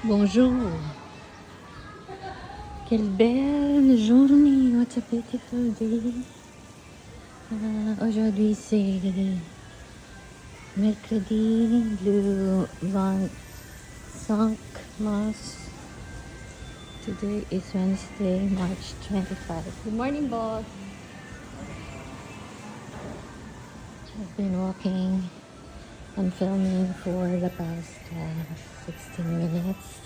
Bonjour. Quelle belle journée. What a beautiful day. Aujourd'hui c'est mercredi le 25 mars. Today is Wednesday, March 25. Good morning, boss. I've been walking and filming for the past 16 minutes.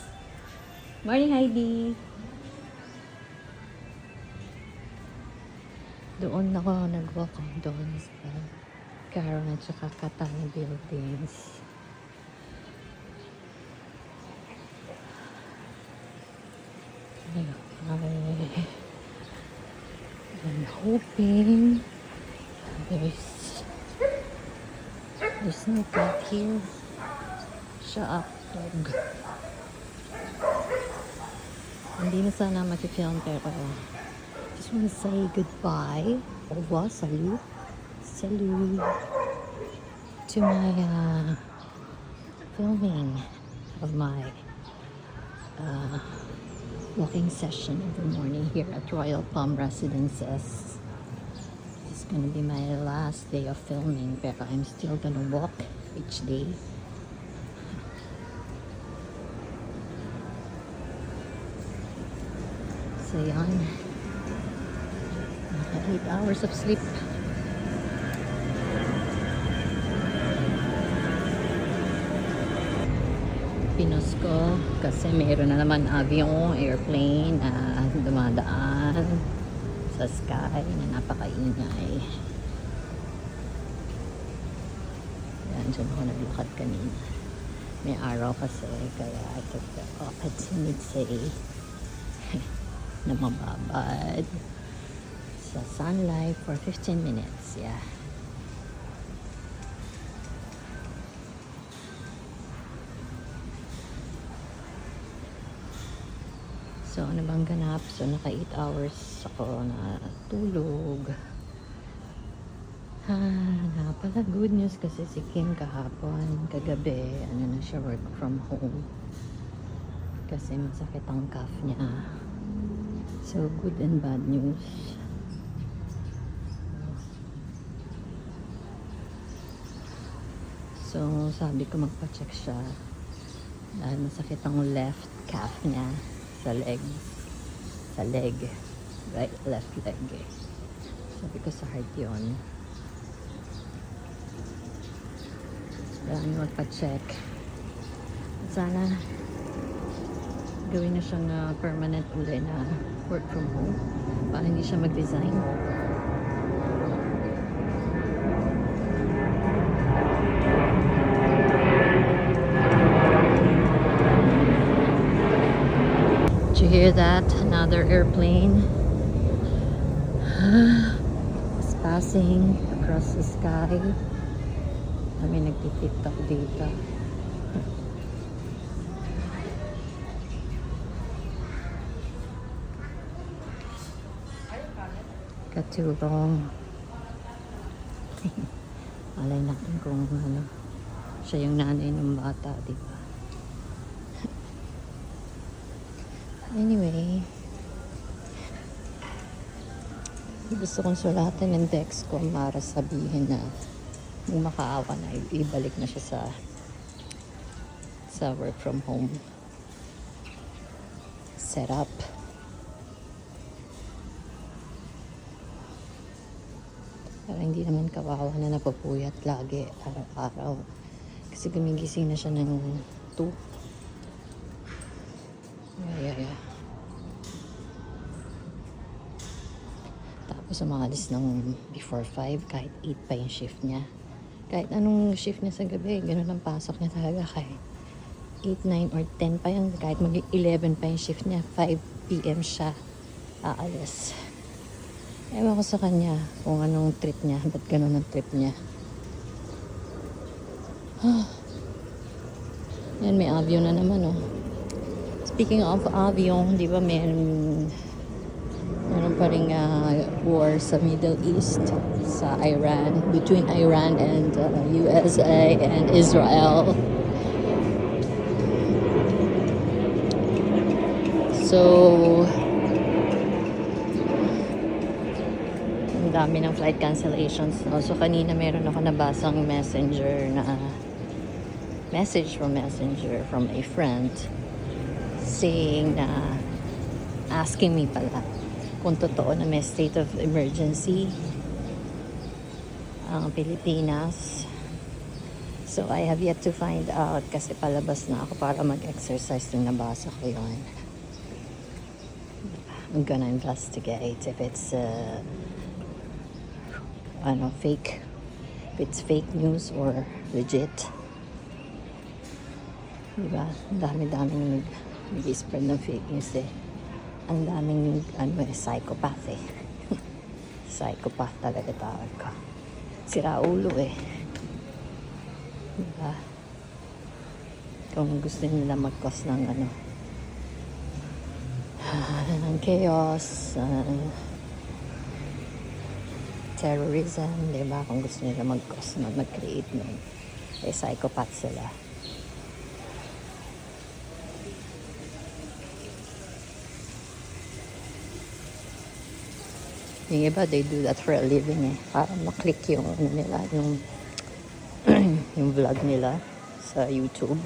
Morning, Heidi. Doon ako nag-walk doon sa Caron at saka Katana buildings. I'm hoping there's no cat here. Shut up, dog. Hindi na sana mag-film pero just want to say goodbye. Au revoir, salut to my filming of my walking session of the morning here at Royal Palm Residences. This is gonna be my last day of filming, pero I'm still gonna walk each day. So yan, 8 hours of sleep. Pinos ko kasi mayroon na naman airplane na dumadaan sa sky na napakaingay. Yan, dyan ako naglakad kanina. May araw kasi kaya I took the opportunity na mababad sa sunlight for 15 minutes. Yeah. So, ano bang ganap? So, naka 8 hours ako na tulog. Nga pala, good news kasi si Kim kahapon, kagabi, ano na siya, work from home. Kasi masakit ang calf niya. So, good and bad news. So, sabi ko magpa-check siya. Dahil masakit ang left calf niya. Sa leg, right, left leg. Sabi ko sa heart yun. Kailangan magpa-check. Sana gawin na siyang permanent uli na work from home para hindi siya mag-resign. Did you hear that? Another airplane is passing across the sky. Kami nagtitiktok dito. Katulong. Malay natin kung ano, siya yung nanay ng bata, di ba? Anyway, gusto kong sulatan ng text ko para sabihin na kung makaawa na ibalik na siya sa work from home setup. Para hindi naman kawawa na napupuyat lagi araw-araw. Kasi gumigising na siya ng 2. Yeah. Tapos umalis ng before 5, kahit 8 pa yung shift niya. Kahit anong shift niya sa gabi, ganun ang pasok niya talaga. Kahit 8, 9, or 10 pa yung, kahit mag-11 pa yung shift niya, 5 p.m. siya aalis. Ewan ko sa kanya kung anong trip niya, ba't ganun ang trip niya. Yan, may avion na naman, oh. Speaking of avion, di ba meron pa ring war sa Middle East, sa Iran, between Iran and USA and Israel. So, ang dami ng flight cancellations. No? So, kanina meron ako nabasang messenger na message from messenger from a friend saying na asking me pala kung totoo na may state of emergency ang Pilipinas. So, I have yet to find out kasi palabas na ako para mag-exercise nung nabasa ko yun. I'm gonna investigate if it's fake. If it's fake news or legit. Diba? Ang dami-daming nag-spread ng fake news eh. Ang daming psychopath eh. Psychopath talaga tawag ko. Sira ulo eh. Diba? Kung gusto nila mag-cause ng ng chaos, terrorism, diba? Kung gusto nila mag-cause, mag-create nun, eh, psychopath sila. Yung iba, they do that for a living eh. Para maklik yung nila, yung vlog nila sa YouTube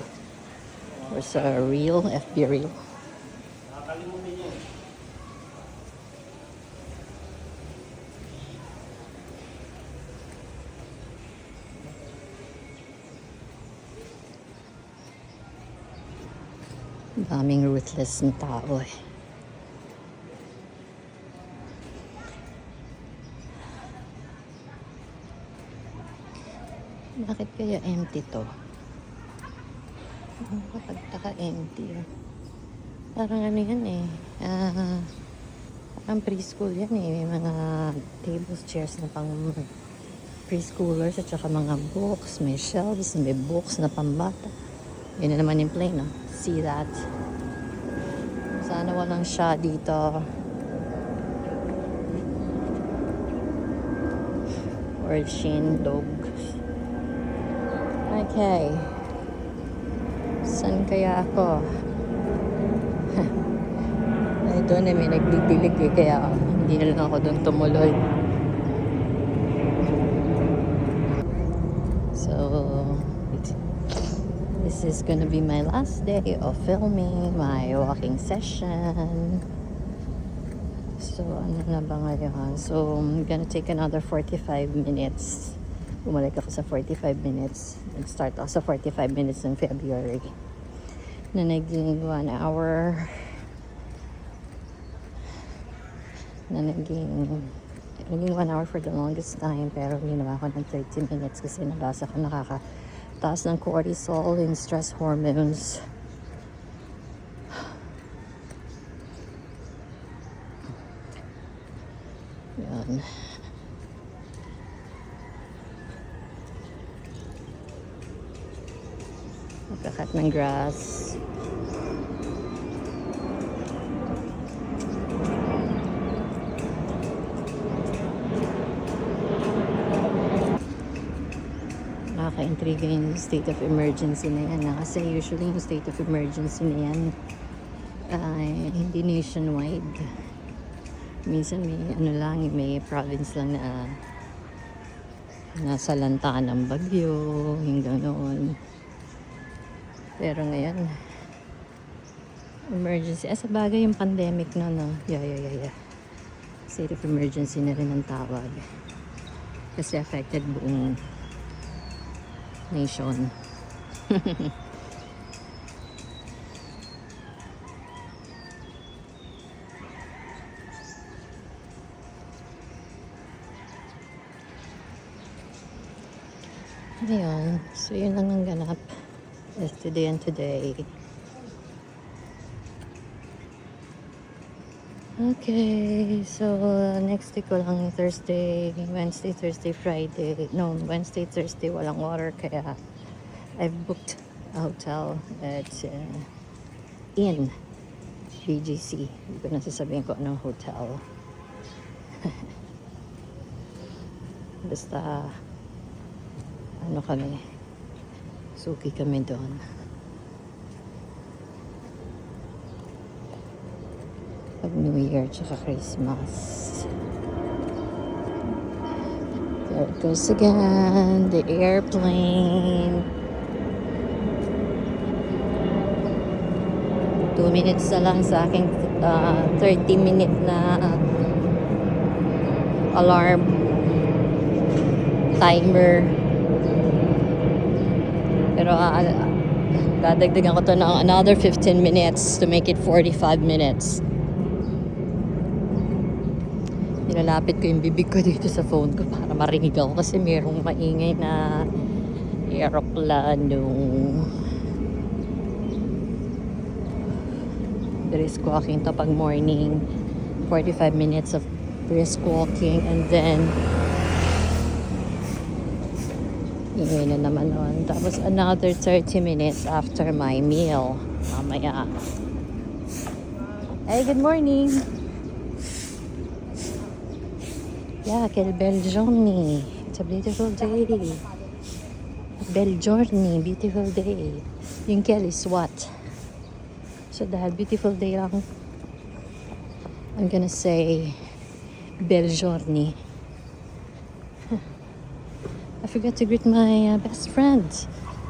or sa Reel, FB Reel. Daming ruthless na tao eh. Bakit kaya empty to? Kapag taka-empty. Parang yan eh. Parang preschool yan eh. May mga tables, chairs na pang preschoolers at saka mga books. May shelves, may books na pambata. Yun na naman yung plane, no? See that? Sana walang siya dito. Or shin dogs. Okay. Saan kaya ako? Ay, doon eh, may nagdidilig eh, kaya hindi na lang ako doon tumuloy. So, this is gonna be my last day of filming my walking session. So, ano na ba ngayon? So, I'm gonna take another 45 minutes. Bumalik ako sa 45 minutes. Nag-start ako sa 45 minutes ng February. Na naging 1 hour. Na naging 1 hour for the longest time. Pero ginawa ko ng 30 minutes kasi nabasa ko nakakataas ng cortisol and stress hormones. Yan. Magkakat ng grass. Nakaka-intriga yung state of emergency na yan. Kasi usually yung state of emergency na yan hindi nationwide. Minsan may province lang na nasa lantaan ng bagyo, hanggang noon. Pero ngayon, emergency. Sa bagay yung pandemic na, no? Yeah. State of emergency na rin ang tawag. Kasi affected buong nation. Ayun. So, yun lang ang ganap. Yesterday and today. Okay. So, next week walang Thursday, Wednesday, Thursday, Friday. No, Wednesday, Thursday walang water. Kaya, I've booked a hotel at in BGC. Hindi ko na sasabihin ko anong hotel. Basta, kami, suki kami doon. pag New Year tsaka Christmas. There it goes again, the airplane. 2 minutes na lang sa aking 30-minute na alarm timer. Pero dadagdagan ko to ng another 15 minutes to make it 45 minutes. Nilalapit ko yung bibig ko dito sa phone ko para marinig ako kasi mayroong maingay na aeroplano. Brisk walking to pag morning. 45 minutes of brisk walking and then ingay na naman nun. Tapos another 30 minutes after my meal. Mamaya. Hey, good morning! Yeah, quel bel journey. It's a beautiful day. Bel journey, beautiful day. Yung quel is what? So dahil beautiful day lang, I'm gonna say bel journey. I forgot to greet my best friend.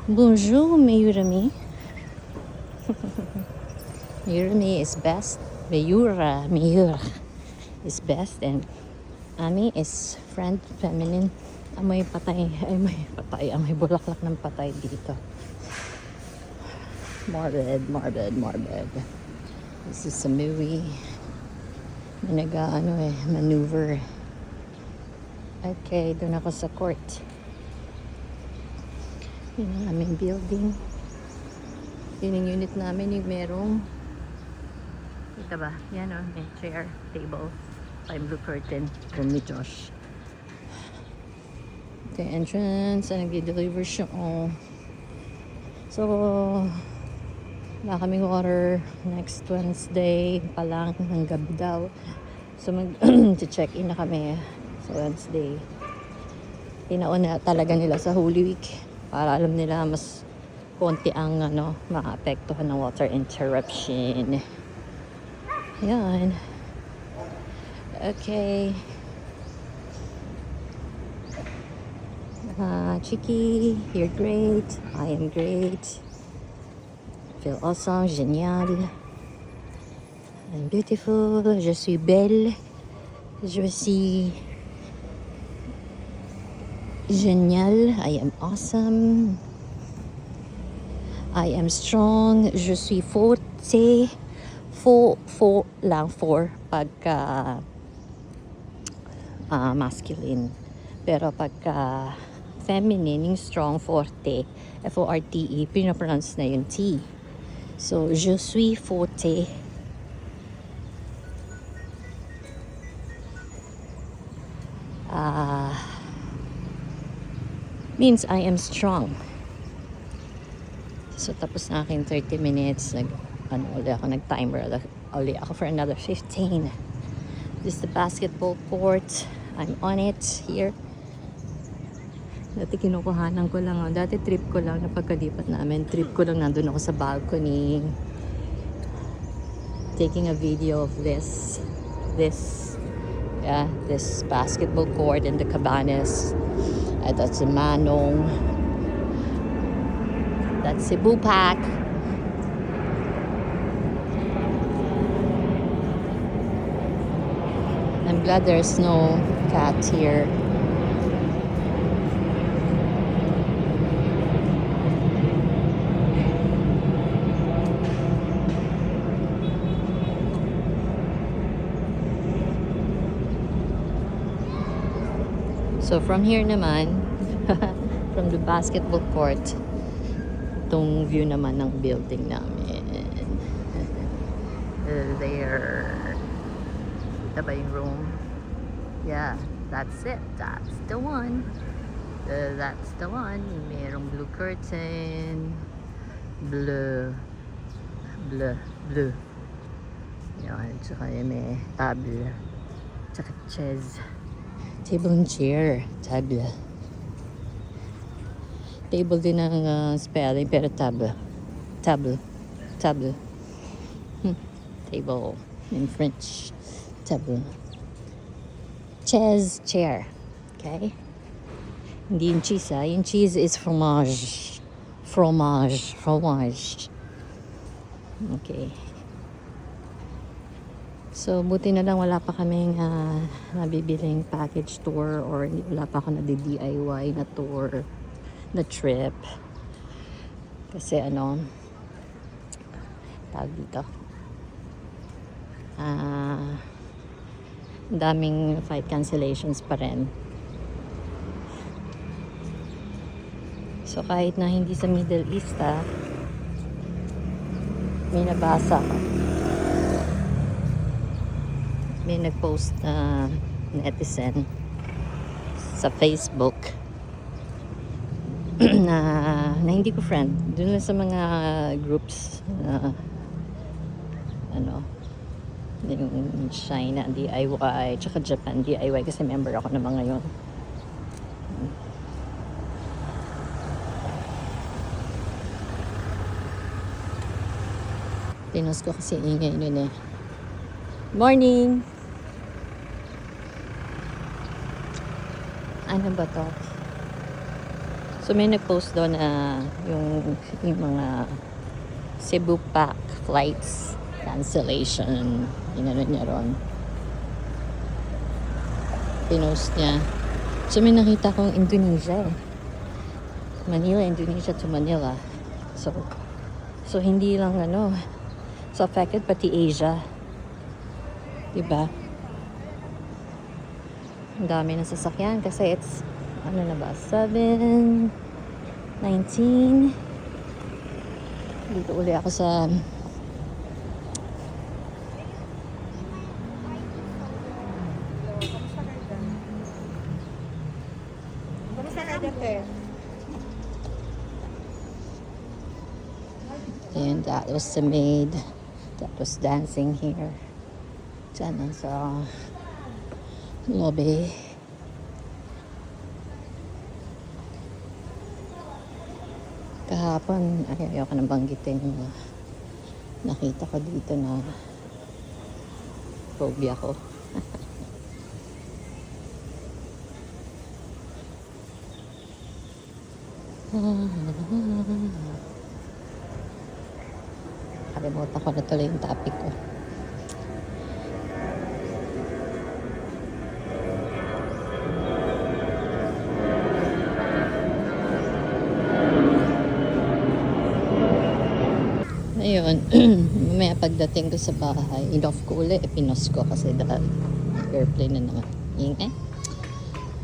Bonjour, meilleur ami. Meilleur ami is best. Meilleur is best and ami is friend, feminine. Amoy patay, amoy bulaklak ng patay dito. Morbid. This is a movie. May maneuver. Okay, doon ako sa court. Yun ang aming building. Yun yung unit namin, yung merong kita ba? Yan o, may chair, table, may blue curtain. Room ni Josh. Okay, entrance, nag-deliver siya. So, wala kaming water next Wednesday pa lang ng gabi daw. So mag-check-in na kami sa Wednesday. Tinaon na talaga nila sa Holy Week para alam nila mas konti ang maapektuhan ng water interruption. Yan. Okay. Chiki, you're great. I am great. Feel awesome, génial. I'm beautiful, je suis belle. Je suis génial. I am awesome. I am strong. Je suis forte. Fo lang for pagka masculine. Pero pagka feminine, yung strong, forte, F-O-R-T-E, pinapronounce na yung T. So, je suis forte. Means I am strong. So, tapos na aking 30 minutes. Nag-timer uli ako for another 15. This is the basketball court. I'm on it here. Dati kinukuhanan ko lang. Dati trip ko lang na pagkalipat namin. Trip ko lang nandun ako sa balcony. Taking a video of this basketball court in the Cabanas. That's in Manong. That's Cebu Pac. I'm glad there's no cat here. So from here naman, from the basketball court, itong view naman ng building namin. There. Kita ba yung room? Yeah, that's it. That's the one. That's the one. Merong blue curtain. Blue. Yan. Tsaka may table. Tsaka chairs. Table and chair. Table. Table din ang spelling pero table. Table. Table. Table. in French. Table. Chair. Okay? Hindi yung cheese ha. Yung cheese is fromage. Fromage. Okay. So, buti na lang wala pa kaming nabibiling package tour or wala pa ako na DIY na tour, na trip. Kasi tawag dito. Daming flight cancellations pa rin. So, kahit na hindi sa Middle East may nabasa ko. May nag-post na netizen sa Facebook na hindi ko friend. Doon lang sa mga groups yung China DIY tsaka Japan DIY kasi member ako ng mga yun. Pinost ko kasi ingay nun eh. Morning! Ano ba to? So may nag-post doon na yung mga Cebu Pac flights cancellation. Inano niya ron. Pinost niya. So may nakita kong Indonesia eh. Indonesia to Manila. So hindi lang so affected pati Asia. Diba? Ang dami ng sasakyan kasi it's 7:19. Dito uli ako sa and that was the maid that was dancing here. Diyan sa lobby. Kahapon, ayoko nang banggitin yung nakita ko dito na phobia ko. Kalimutan ko na tuloy yung topic ko. Ayun, mamaya pagdating ko sa bahay, inoff ko ulit, pinos ko kasi dahil airplane na naman.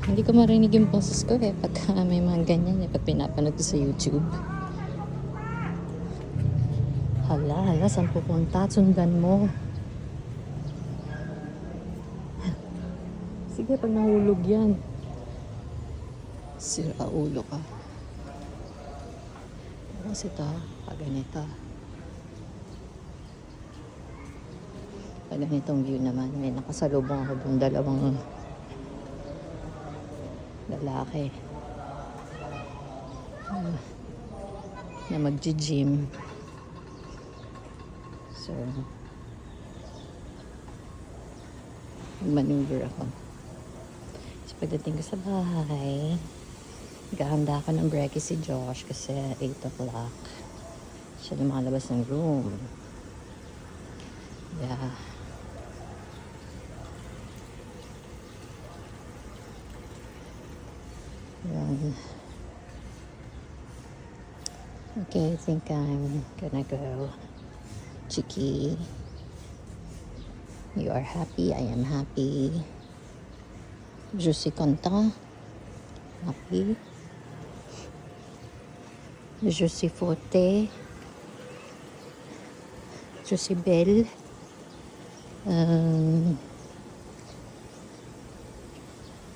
Hindi ko marinig yung boses ko pagka may mga ganyan pag pinapanood ko sa YouTube. Hala, saan pupunta? Sundan mo. Sige, pag nahulog yan. Sira ulo ka. Kasi pag ganito. Pag ganitong view naman, may nakasalubong ako doon, dalawang lalaki na mag-gym. So, maneuver ako. So, pagdating ko sa bahay, gahanda ako ng breakfast si Josh kasi 8 o'clock. Siya lumalabas ng room. Yeah. Okay, I think I'm gonna go. Chiki, you are happy, I am happy. Je suis content, happy. Je suis forte. Je suis belle.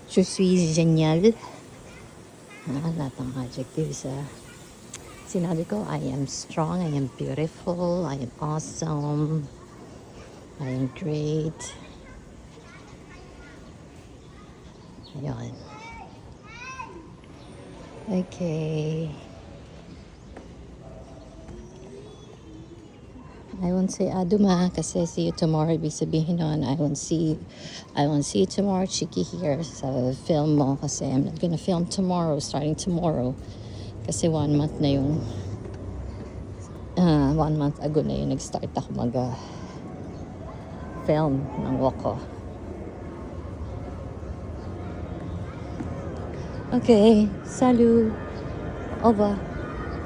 Je suis génial. Lahat ng adjectives sinabi ko, I am strong, I am beautiful, I am awesome, I am great. Ayun. Okay. I won't say aduma kasi see you tomorrow. Ibig sabihin nun, I won't see you tomorrow, Chiki here sa film mo kasi I'm not gonna film tomorrow, starting tomorrow. Kasi 1 month na yung 1 month ago na yung nag-start ako film ng Woko. Okay, salut. Au revoir.